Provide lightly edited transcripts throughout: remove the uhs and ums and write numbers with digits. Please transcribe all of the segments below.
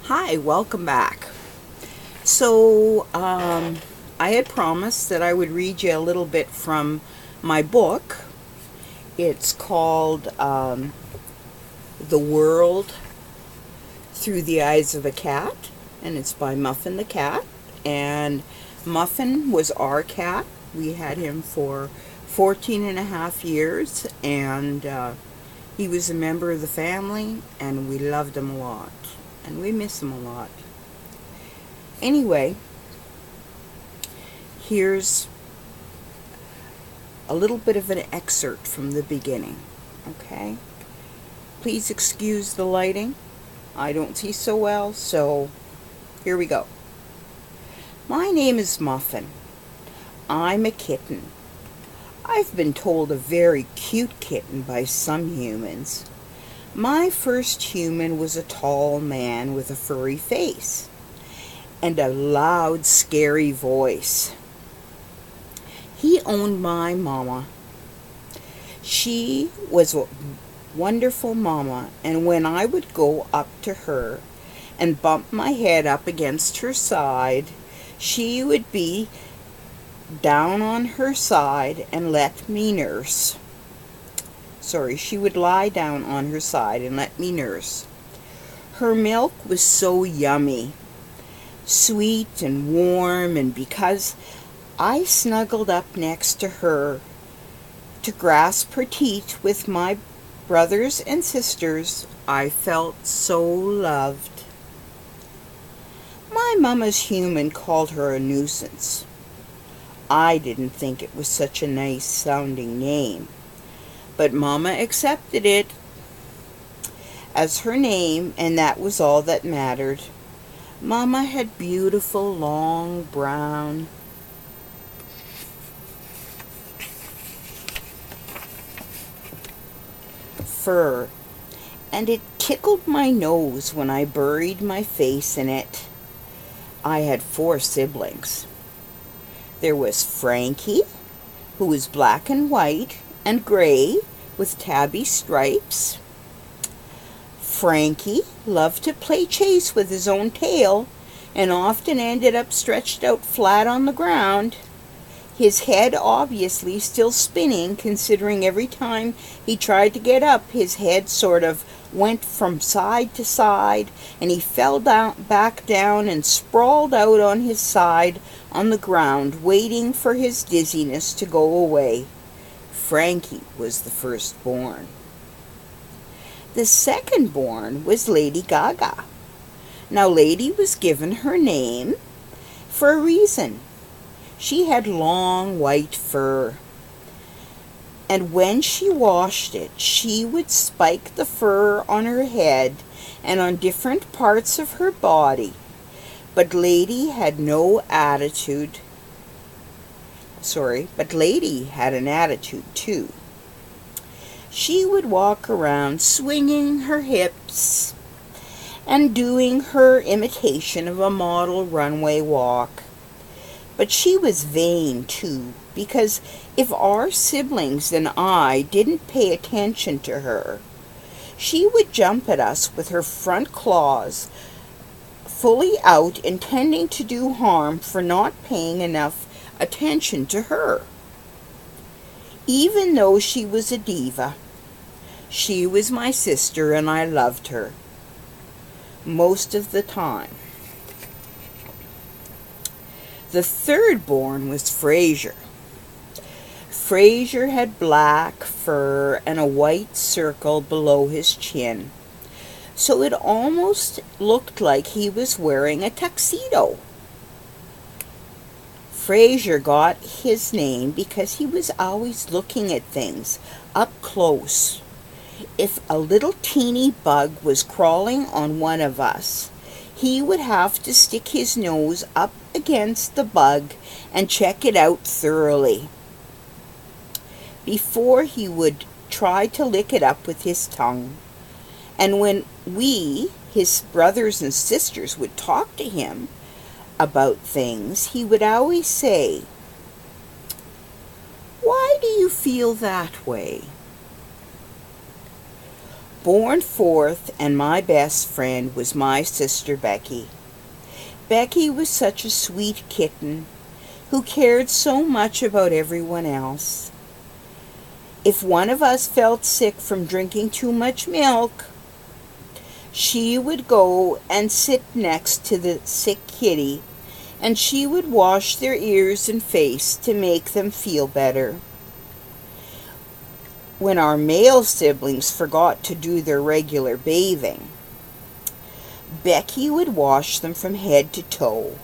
Hi, welcome back. So, I had promised that I would read you a little bit from my book. It's called The World Through the Eyes of a Cat, and it's by Muffin the Cat. And Muffin was our cat. We had him for 14 and a half years, and he was a member of the family, and we loved him a lot, and we miss him a lot. Anyway, here's a little bit of an excerpt from the beginning, okay? Please excuse the lighting. I don't see so well, so here we go. My name is Muffin. I'm a kitten. I've been told a very cute kitten by some humans. My first human was a tall man with a furry face and a loud, scary voice. He owned my mama. She was a wonderful mama, and when I would go up to her and bump my head up against her side, she would be down on her side and let me nurse. She would lie down on her side and let me nurse. Her milk was so yummy, sweet and warm, and because I snuggled up next to her to grasp her teat with my brothers and sisters, I felt so loved. My mama's human called her a nuisance. I didn't think it was such a nice sounding name, but Mama accepted it as her name, and that was all that mattered. Mama had beautiful, long, brown fur, and it tickled my nose when I buried my face in it. I had 4 siblings. There was Frankie, who was black and white and gray with tabby stripes. Frankie loved to play chase with his own tail and often ended up stretched out flat on the ground, his head obviously still spinning, considering every time he tried to get up, his head sort of went from side to side, and he fell back down and sprawled out on his side on the ground, waiting for his dizziness to go away. Frankie was the firstborn. The second-born was Lady Gaga. Now, Lady was given her name for a reason. She had long white fur, and when she washed it, she would spike the fur on her head and on different parts of her body. But Lady had no attitude. But Lady had an attitude too. She would walk around swinging her hips and doing her imitation of a model runway walk. But she was vain too, because if our siblings and I didn't pay attention to her, she would jump at us with her front claws fully out, intending to do harm for not paying enough attention to her. Even though she was a diva, she was my sister and I loved her most of the time. The third-born was Fraser. Fraser had black fur and a white circle below his chin, so it almost looked like he was wearing a tuxedo. Fraser got his name because he was always looking at things up close. If a little teeny bug was crawling on one of us, he would have to stick his nose up against the bug and check it out thoroughly before he would try to lick it up with his tongue. And when we, his brothers and sisters, would talk to him about things, he would always say, "Why do you feel that way?" Born fourth and my best friend was my sister Becky. Becky was such a sweet kitten who cared so much about everyone else. If one of us felt sick from drinking too much milk, she would go and sit next to the sick kitty, and she would wash their ears and face to make them feel better. When our male siblings forgot to do their regular bathing, Becky would wash them from head to toe,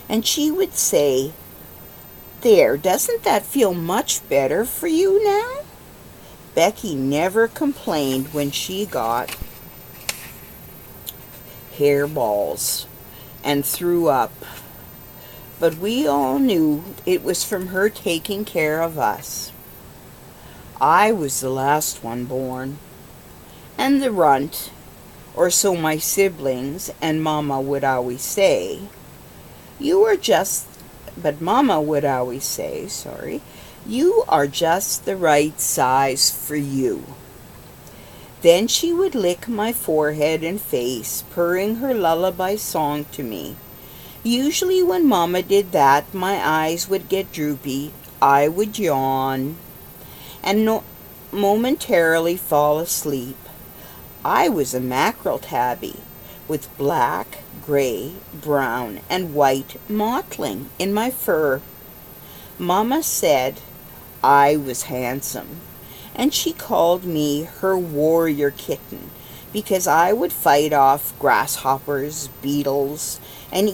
and she would say, "There, doesn't that feel much better for you now?" Becky never complained when she got hairballs and threw up, but we all knew it was from her taking care of us. I was the last one born, and the runt, or so my siblings and Mama would always say. Mama would always say, "You are just the right size for you." Then she would lick my forehead and face, purring her lullaby song to me. Usually when Mama did that, my eyes would get droopy, I would yawn, and momentarily fall asleep. I was a mackerel tabby, with black, gray, brown, and white mottling in my fur. Mama said I was handsome, and she called me her warrior kitten because I would fight off grasshoppers, beetles, and